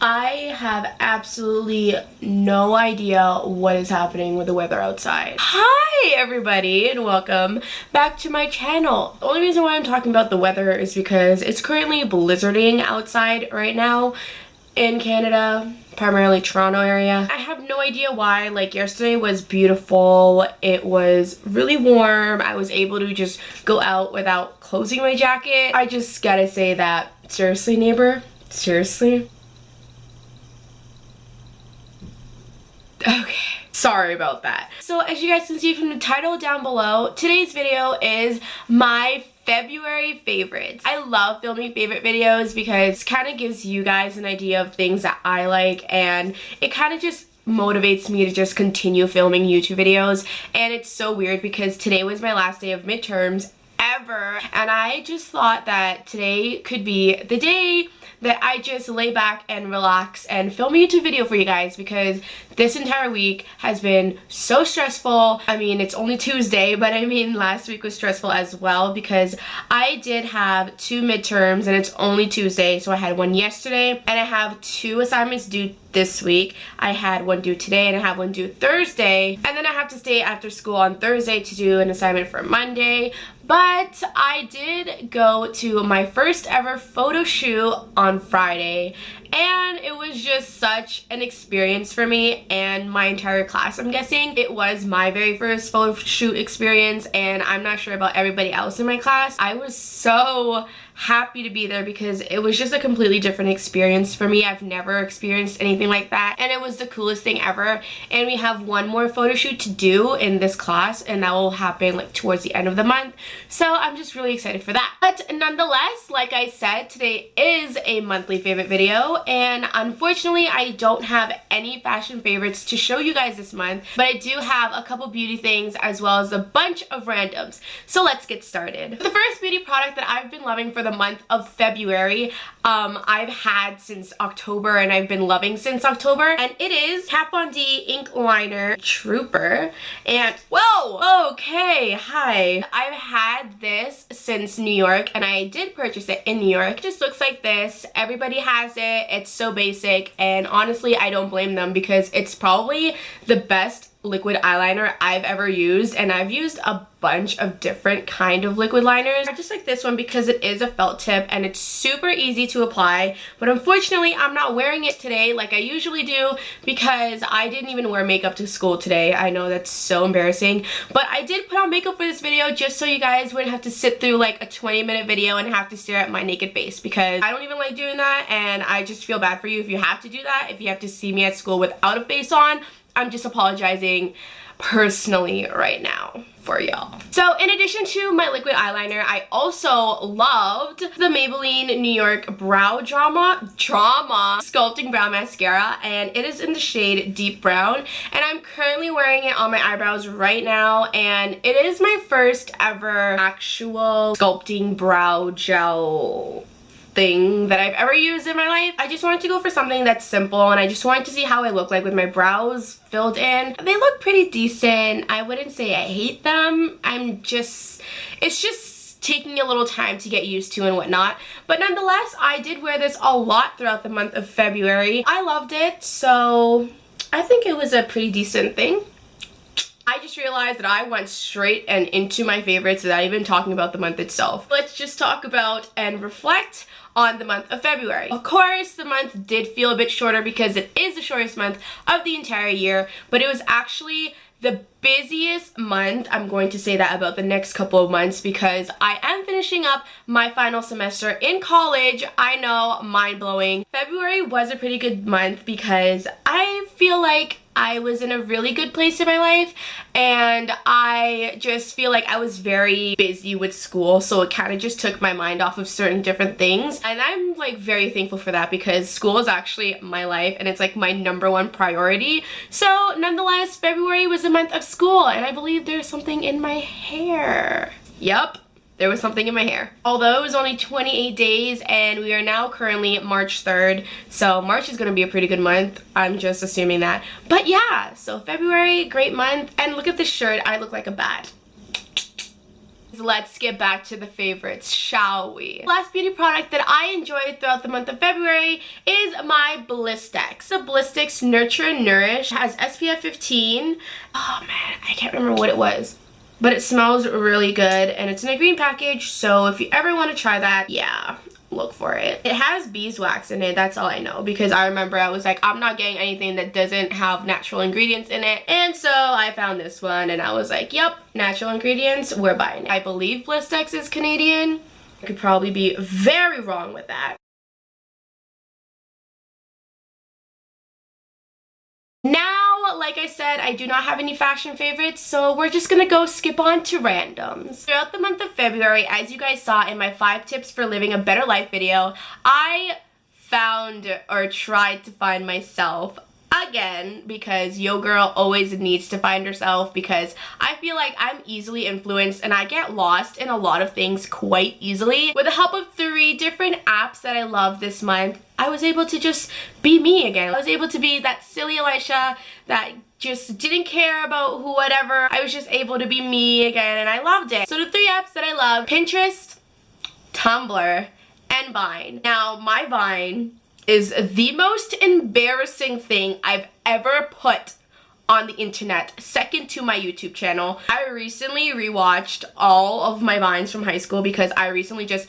I have absolutely no idea what is happening with the weather outside. Hi everybody and welcome back to my channel. The only reason why I'm talking about the weather is because it's currently blizzarding outside right now in Canada, primarily Toronto area. I have no idea why. Like, yesterday was beautiful. It was really warm. I was able to just go out without closing my jacket. I just gotta say that, seriously neighbor, seriously? Okay, sorry about that. So as you guys can see from the title down below, today's video is my February favorites. I love filming favorite videos because it kind of gives you guys an idea of things that I like, and it kind of just motivates me to just continue filming YouTube videos. And it's so weird because today was my last day of midterms ever, and I just thought that today could be the day that I just lay back and relax and film a YouTube video for you guys, because this entire week has been so stressful. I mean, it's only Tuesday, but I mean last week was stressful as well because I did have 2 midterms and it's only Tuesday. So I had one yesterday and I have 2 assignments due this week. I had one due today and I have one due Thursday, and then I have to stay after school on Thursday to do an assignment for Monday. But I did go to my first ever photo shoot on Friday, and it was just such an experience for me and my entire class, I'm guessing. It was my very first photo shoot experience, and I'm not sure about everybody else in my class. I was so happy to be there because it was just a completely different experience for me. I've never experienced anything like that, and it was the coolest thing ever. And we have one more photo shoot to do in this class, and that will happen like towards the end of the month. So I'm just really excited for that. But nonetheless, like I said, today is a monthly favorite video, and unfortunately I don't have any fashion favorites to show you guys this month, but I do have a couple beauty things as well as a bunch of randoms. So let's get started. The first beauty product that I've been loving for the month of February, I've had since October and I've been loving since October, and it is Kat Von D Ink Liner Trooper. And whoa, okay, hi. I've had this since New York, and I did purchase it in New York. It just looks like this. Everybody has it. It's so basic, and honestly I don't blame them because it's probably the best liquid eyeliner I've ever used, and I've used a bunch of different kind of liquid liners. I just like this one because it is a felt tip and it's super easy to apply, but unfortunately I'm not wearing it today like I usually do because I didn't even wear makeup to school today. I know that's so embarrassing, but I did put on makeup for this video just so you guys wouldn't have to sit through like a 20-minute video and have to stare at my naked face, because I don't even like doing that, and I just feel bad for you if you have to do that, if you have to see me at school without a face on. I'm just apologizing personally right now for y'all. So in addition to my liquid eyeliner, I also loved the Maybelline New York Brow Drama Sculpting Brow Mascara, and it is in the shade Deep Brown, and I'm currently wearing it on my eyebrows right now, and it is my first ever actual sculpting brow gel thing that I've ever used in my life. I just wanted to go for something that's simple, and I just wanted to see how I look like with my brows filled in. They look pretty decent. I wouldn't say I hate them. It's just taking a little time to get used to and whatnot. But nonetheless, I did wear this a lot throughout the month of February. I loved it, so I think it was a pretty decent thing. I just realized that I went straight and into my favorites without even talking about the month itself. Let's just talk about and reflect on the month of February. Of course, the month did feel a bit shorter because it is the shortest month of the entire year, but it was actually the busiest month. I'm going to say that about the next couple of months because I am finishing up my final semester in college. I know, mind-blowing. February was a pretty good month because I feel like I was in a really good place in my life, and I just feel like I was very busy with school, so it kind of just took my mind off of certain different things, and I'm like very thankful for that because school is actually my life and it's like my #1 priority. So nonetheless, February was a month of school, and I believe there's something in my hair. Yup. There was something in my hair. Although it was only 28 days and we are now currently March 3rd, so March is going to be a pretty good month. I'm just assuming that. But yeah, so February, great month. And look at this shirt. I look like a bat. Let's get back to the favorites, shall we? Last beauty product that I enjoyed throughout the month of February is my Blistex. The Blistex Nurture and Nourish has SPF 15. Oh man, I can't remember what it was, but it smells really good and it's in a green package, so if you ever want to try that, yeah, look for it. It has beeswax in it, that's all I know, because I remember I was like, I'm not getting anything that doesn't have natural ingredients in it, and so I found this one and I was like, yep, natural ingredients, we're buying it. I believe Blistex is Canadian. I could probably be very wrong with that. Now, like I said, I do not have any fashion favorites, so we're just gonna go skip on to randoms. Throughout the month of February, as you guys saw in my 5 tips for living a better life video, I found or tried to find myself again, because yo girl always needs to find herself, because I feel like I'm easily influenced and I get lost in a lot of things quite easily. With the help of 3 different apps that I love this month, I was able to just be me again. I was able to be that silly Alysha that just didn't care about whatever. I was just able to be me again and I loved it. So the 3 apps that I love: Pinterest, Tumblr, and Vine. Now my Vine is the most embarrassing thing I've ever put on the internet, second to my YouTube channel. I recently rewatched all of my Vines from high school because I recently just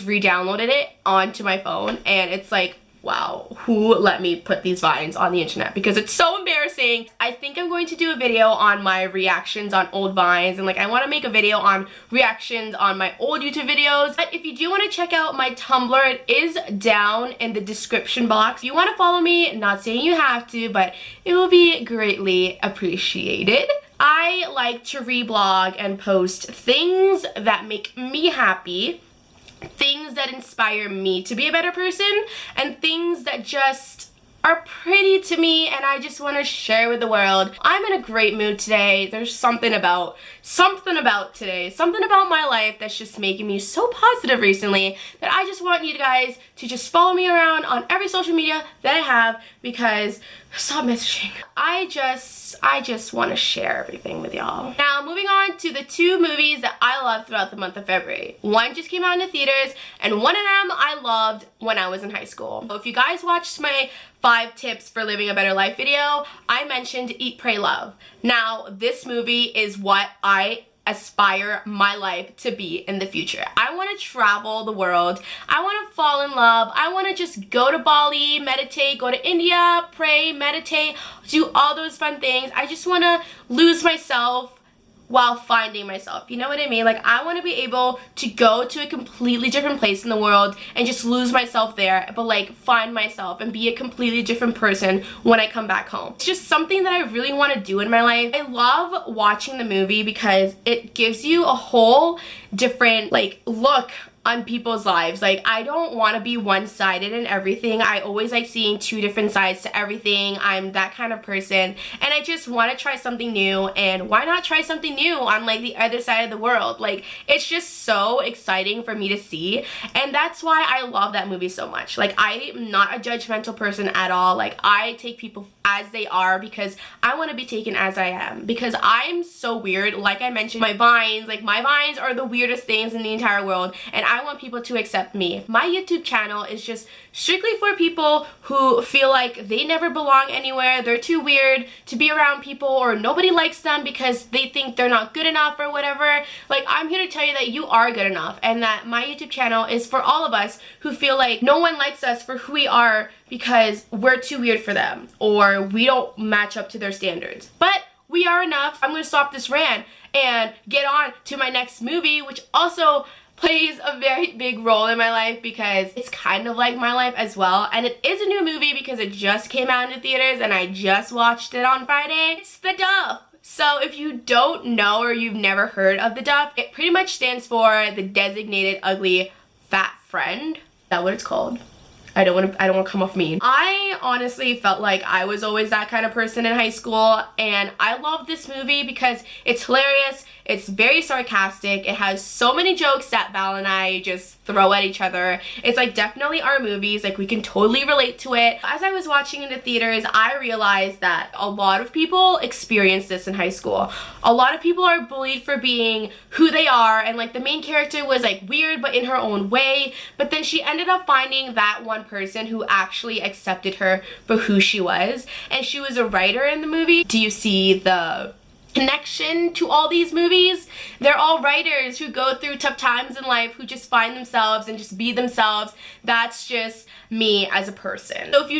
re-downloaded it onto my phone, and it's like, wow, who let me put these Vines on the internet? Because it's so embarrassing. I think I'm going to do a video on my reactions on old Vines, and like I want to make a video on reactions on my old YouTube videos. But if you do want to check out my Tumblr, it is down in the description box. If you want to follow me, not saying you have to, but it will be greatly appreciated. I like to reblog and post things that make me happy, things that inspire me to be a better person, and things that just are pretty to me and I just want to share with the world. I'm in a great mood today. There's something about today, something about my life that's just making me so positive recently that I just want you guys to just follow me around on every social media that I have, because stop messaging. I just want to share everything with y'all. Now, moving on to the 2 movies that I loved throughout the month of February. One just came out in the theaters, and one of them I loved when I was in high school. So if you guys watched my 5 tips for living a better life video, I mentioned Eat, Pray, Love. Now, this movie is what I aspire my life to be in the future. I want to travel the world. I want to fall in love. I want to just go to Bali, meditate, go to India, pray, meditate, do all those fun things. I just want to lose myself while finding myself. You know what I mean? Like, I want to be able to go to a completely different place in the world and just lose myself there, but like find myself and be a completely different person when I come back home. It's just something that I really want to do in my life. I love watching the movie because it gives you a whole different like look on people's lives. Like, I don't want to be one-sided in everything. I always like seeing 2 different sides to everything. I'm that kind of person, and I just want to try something new, and why not try something new on like the other side of the world? Like, it's just so exciting for me to see, and that's why I love that movie so much. Like, I'm not a judgmental person at all. Like, I take people as they are because I want to be taken as I am, because I'm so weird. Like I mentioned, my Vines are the weirdest things in the entire world, and I want people to accept me. My YouTube channel is just strictly for people who feel like they never belong anywhere, they're too weird to be around people, or nobody likes them because they think they're not good enough or whatever. Like, I'm here to tell you that you are good enough, and that my YouTube channel is for all of us who feel like no one likes us for who we are because we're too weird for them, or we don't match up to their standards. But we are enough. I'm gonna stop this rant and get on to my next movie, which also plays a very big role in my life because it's kind of like my life as well, and it is a new movie because it just came out into theaters and I just watched it on Friday. It's The Duff. So if you don't know or you've never heard of The Duff, it pretty much stands for the designated ugly fat friend. Is that what it's called? I don't want to come off mean. I honestly felt like I was always that kind of person in high school, and I love this movie because it's hilarious, it's very sarcastic, it has so many jokes that Val and I just throw at each other. It's like definitely our movies, like we can totally relate to it. As I was watching in the theaters, I realized that a lot of people experience this in high school. A lot of people are bullied for being who they are, and like the main character was like weird but in her own way, but then she ended up finding that one person who actually accepted her for who she was, and she was a writer in the movie. Do you see the connection to all these movies? They're all writers who go through tough times in life, who just find themselves and just be themselves. That's just me as a person. So if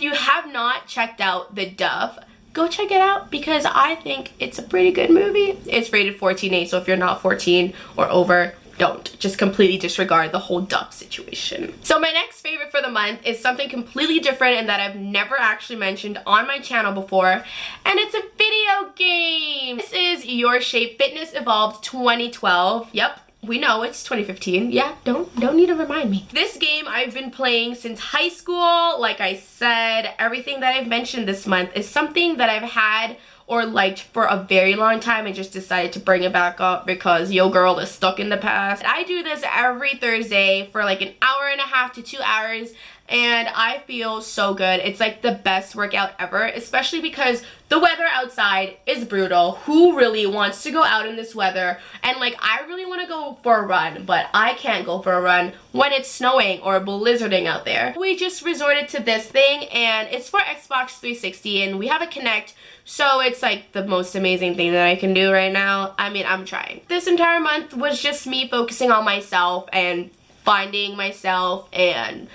you have not checked out The Duff, go check it out because I think it's a pretty good movie. It's rated 14A, so if you're not 14 or over, don't. Just completely disregard the whole duck situation. So my next favorite for the month is something completely different and that I've never actually mentioned on my channel before, and it's a video game. This is Your Shape Fitness Evolved 2012. Yep. We know it's 2015. Yeah, don't need to remind me. This game I've been playing since high school. Like I said, everything that I've mentioned this month is something that I've had or liked for a very long time and just decided to bring it back up because yo girl is stuck in the past. I do this every Thursday for like an hour and a half to 2 hours, and I feel so good. It's like the best workout ever, especially because the weather outside is brutal. Who really wants to go out in this weather? And like I really want to go for a run, but I can't go for a run when it's snowing or blizzarding out there. We just resorted to this thing, and it's for Xbox 360 and we have a Kinect, so it's like the most amazing thing that I can do right now. I mean, I'm trying. This entire month was just me focusing on myself and finding myself and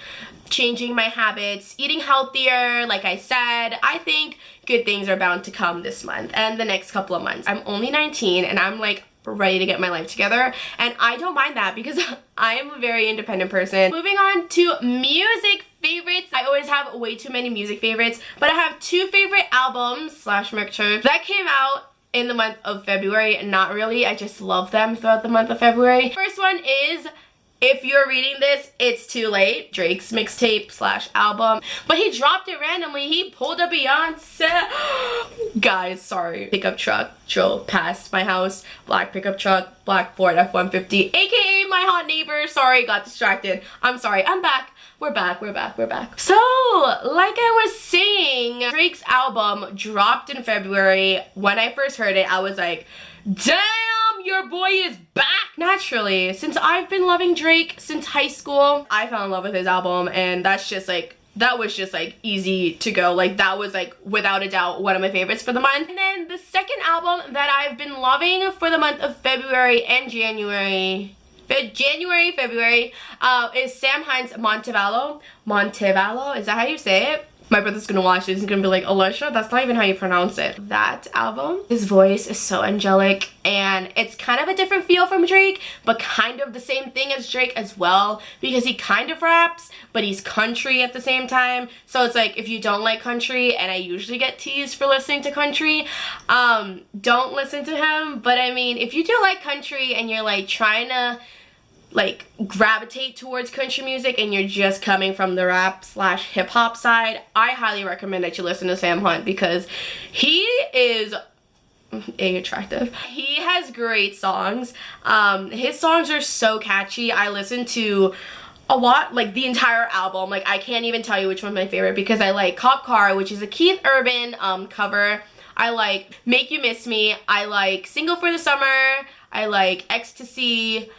changing my habits, eating healthier. Like I said, I think good things are bound to come this month and the next couple of months. I'm only 19 and I'm like ready to get my life together, and I don't mind that because I am a very independent person. Moving on to music favorites. I always have way too many music favorites, but I have two favorite albums slash mixtures that came out in the month of February. Not really, I just love them throughout the month of February. First one is, if you're reading this, it's too late. Drake's mixtape slash album. But he dropped it randomly. He pulled a Beyonce. Guys, sorry. Pickup truck drove past my house. Black pickup truck, black Ford F-150, aka my hot neighbor. Sorry, got distracted. I'm sorry. I'm back. We're back. So, like I was saying, Drake's album dropped in February. When I first heard it, I was like, damn, your boy is back! Naturally, since I've been loving Drake since high school, I fell in love with his album, and that was just like easy to go. Like that was like without a doubt one of my favorites for the month. And then the second album that I've been loving for the month of February and February, is Sam Hines' Montevallo. Montevallo, is that how you say it? My brother's gonna watch this, he's gonna be like, Alysha, that's not even how you pronounce it. That album, his voice is so angelic, and it's kind of a different feel from Drake, but kind of the same thing as Drake as well, because he kind of raps, but he's country at the same time. So it's like, if you don't like country, and I usually get teased for listening to country, don't listen to him. But I mean, if you do like country and you're like trying to like gravitate towards country music and you're just coming from the rap slash hip hop side, I highly recommend that you listen to Sam Hunt because he is attractive. He has great songs. His songs are so catchy. I listen to a lot, like the entire album. Like I can't even tell you which one's my favorite because I like Cop Car, which is a Keith Urban cover. I like Make You Miss Me. I like Single for the Summer. I like Ecstasy.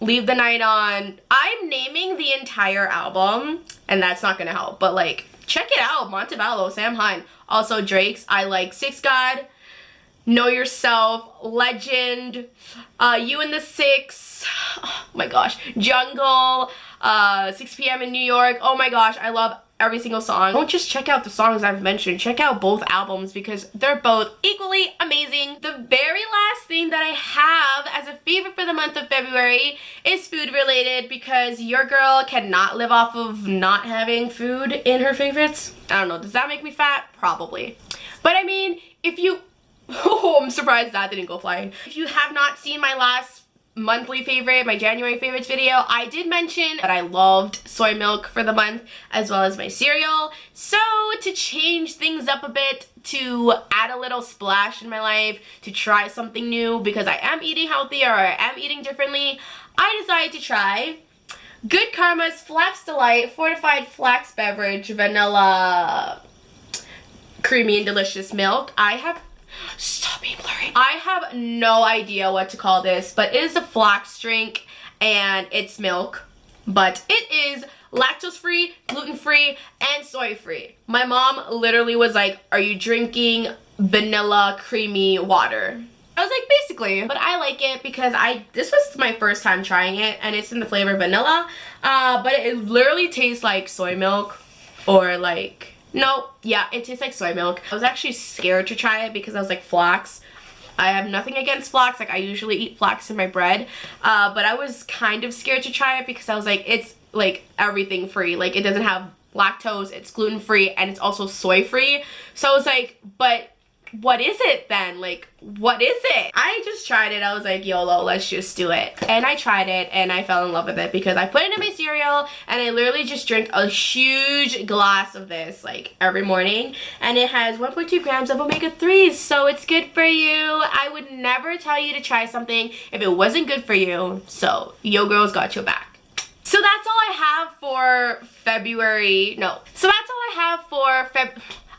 Leave the Night On. I'm naming the entire album and that's not gonna help, but like check it out. Montevallo, Sam Hunt. Also Drake's, I like Six God, Know Yourself, Legend, You and the Six, oh my gosh, Jungle, 6 p.m. in New York. Oh my gosh, I love every single song. Don't just check out the songs I've mentioned, check out both albums because they're both equally amazing. The very last thing that I have as a favorite for the month of February is food related because your girl cannot live off of not having food in her favorites. I don't know, does that make me fat? Probably. But I mean, if you, oh, I'm surprised that didn't go flying. If you have not seen my last monthly favorite, my January favorites video, I did mention that I loved soy milk for the month as well as my cereal. So to change things up a bit, to add a little splash in my life, to try something new because I am eating healthier or I am eating differently, I decided to try Good Karma's Flax Delight Fortified Flax Beverage Vanilla Creamy and Delicious Milk. Stop being blurry. I have no idea what to call this, but it is a flax drink and it's milk, but it is lactose free, gluten free, and soy free. My mom literally was like, are you drinking vanilla creamy water? I was like, basically, but I like it because this was my first time trying it and it's in the flavor vanilla, but it literally tastes like soy milk or like, no, yeah, it tastes like soy milk. I was actually scared to try it because I was like, flax. I have nothing against flax, like I usually eat flax in my bread, but I was kind of scared to try it because I was like, it's like everything free. Like it doesn't have lactose, it's gluten free, and it's also soy free. So I was like, but what is it then? Like, what is it? I just tried it. I was like, YOLO, let's just do it. And I tried it and I fell in love with it because I put it in my cereal and I literally just drink a huge glass of this like every morning. And it has 1.2 grams of omega-3s, so it's good for you. I would never tell you to try something if it wasn't good for you. So, yo girl's got your back. So that's all I have for February. No. So that's all I have for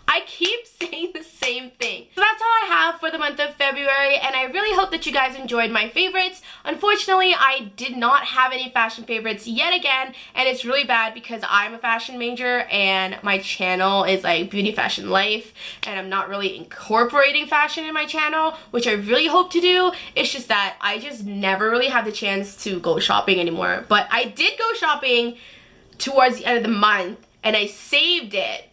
I keep saying the same thing. So that's all I have for the month of February, and I really hope that you guys enjoyed my favorites. Unfortunately, I did not have any fashion favorites yet again, and it's really bad because I'm a fashion major and my channel is like beauty fashion life, and I'm not really incorporating fashion in my channel, which I really hope to do. It's just that I just never really had the chance to go shopping anymore. But I did go shopping towards the end of the month, and I saved it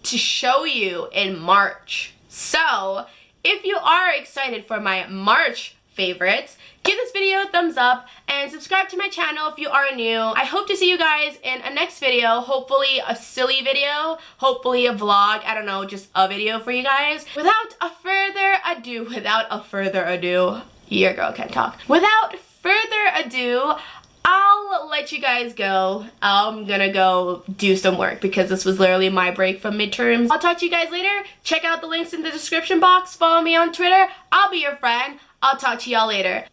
to show you in March. So if you are excited for my March favorites, give this video a thumbs up and subscribe to my channel if you are new. I hope to see you guys in a next video, hopefully a silly video, hopefully a vlog, I don't know, just a video for you guys. Without further ado, your girl can't talk. Without further ado, I'll let you guys go. I'm gonna go do some work because this was literally my break from midterms. I'll talk to you guys later. Check out the links in the description box. Follow me on Twitter. I'll be your friend. I'll talk to y'all later.